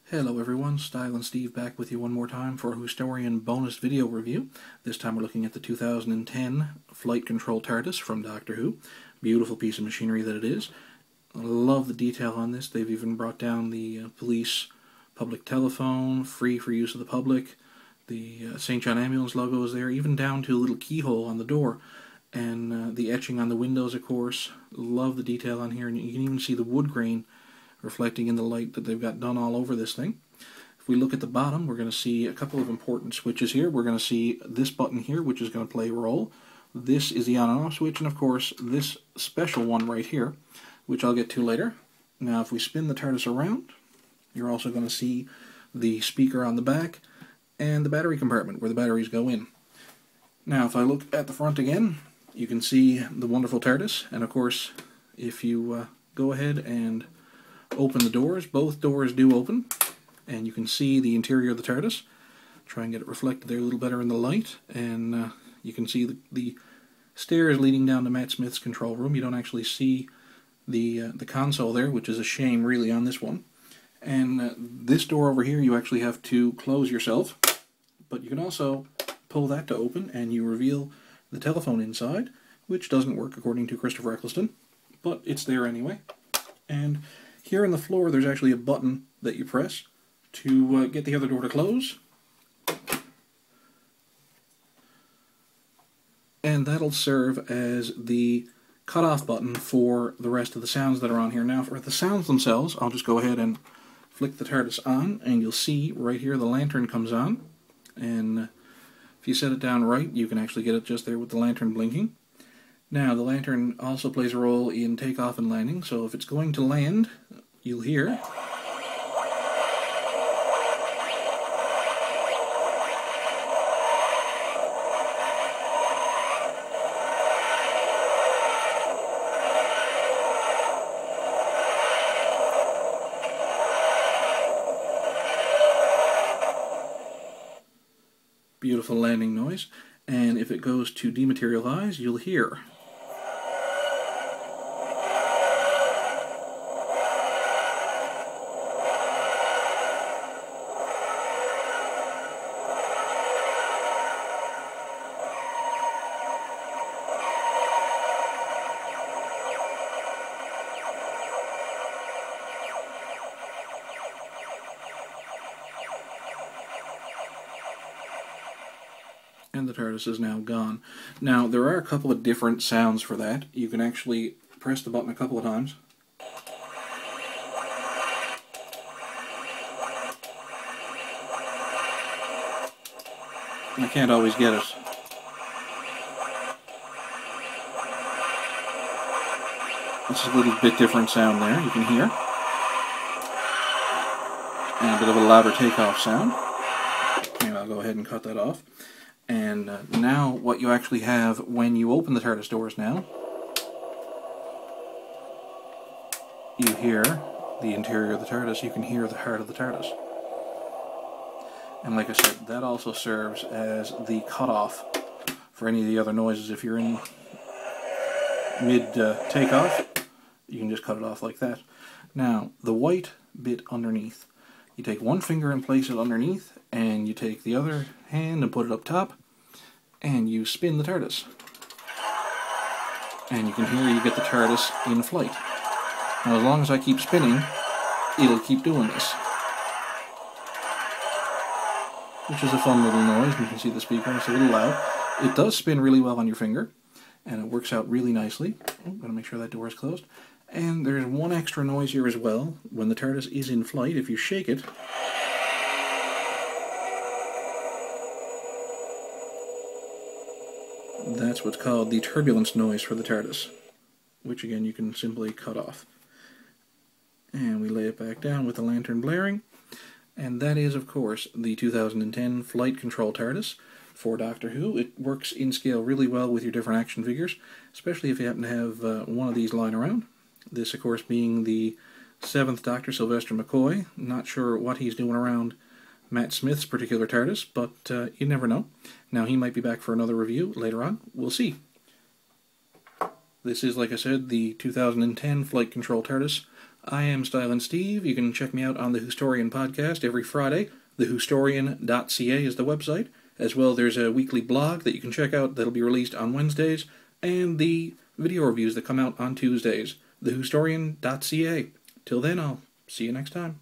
Hello everyone, Style and Steve back with you one more time for a Whostorian Bonus video review. This time we're looking at the 2010 Flight Control TARDIS from Doctor Who. Beautiful piece of machinery that it is. I love the detail on this. They've even brought down the police public telephone, free for use of the public. The St. John Ambulance logo is there, even down to a little keyhole on the door. And the etching on the windows, of course. Love the detail on here, and you can even see the wood grain reflecting in the light that they've got done all over this thing. If we look at the bottom, we're going to see a couple of important switches here. We're going to see this button here, which is going to play a role. This is the on and off switch, and of course this special one right here, which I'll get to later. Now if we spin the TARDIS around, you're also going to see the speaker on the back and the battery compartment where the batteries go in. Now if I look at the front again, you can see the wonderful TARDIS, and of course if you go ahead and open the doors, both doors do open, and you can see the interior of the TARDIS. Try and get it reflected there a little better in the light, and you can see the stairs leading down to Matt Smith's control room. You don't actually see the console there, which is a shame really on this one. And this door over here you actually have to close yourself, but you can also pull that to open and you reveal the telephone inside, which doesn't work according to Christopher Eccleston, but it's there anyway. And here in the floor there's actually a button that you press to get the other door to close. And that'll serve as the cutoff button for the rest of the sounds that are on here. Now for the sounds themselves, I'll just go ahead and flick the TARDIS on, and you'll see right here the lantern comes on. And if you set it down right, you can actually get it just there with the lantern blinking. Now, the lantern also plays a role in takeoff and landing, so if it's going to land, you'll hear beautiful landing noise, and if it goes to dematerialize, you'll hear. And the TARDIS is now gone. Now, there are a couple of different sounds for that. You can actually press the button a couple of times. I can't always get it. This is a little bit different sound there, you can hear. And a bit of a louder takeoff sound. Maybe I'll go ahead and cut that off. And now what you actually have when you open the TARDIS doors now, you hear the interior of the TARDIS, you can hear the heart of the TARDIS. And like I said, that also serves as the cutoff for any of the other noises. If you're in mid-takeoff, you can just cut it off like that. Now, the white bit underneath. You take one finger and place it underneath, and you take the other hand and put it up top, and you spin the TARDIS. And you can hear you get the TARDIS in flight. Now as long as I keep spinning, it'll keep doing this. Which is a fun little noise. You can see the speaker, it's a little loud. It does spin really well on your finger, and it works out really nicely. I'm going to make sure that door is closed. And there's one extra noise here as well. When the TARDIS is in flight, if you shake it, that's what's called the turbulence noise for the TARDIS, which again you can simply cut off. And we lay it back down with the lantern blaring, and that is of course the 2010 Flight Control TARDIS for Doctor Who. It works in scale really well with your different action figures, especially if you happen to have one of these lying around. This of course being the 7th Doctor, Sylvester McCoy. Not sure what he's doing around Matt Smith's particular TARDIS, but you never know. Now he might be back for another review later on. We'll see. This is, like I said, the 2010 Flight Control TARDIS. I am Stylin' Steve. You can check me out on the Whostorian podcast every Friday. TheWhostorian.ca is the website. As well, there's a weekly blog that you can check out that'll be released on Wednesdays, and the video reviews that come out on Tuesdays. TheWhostorian.ca. Till then, I'll see you next time.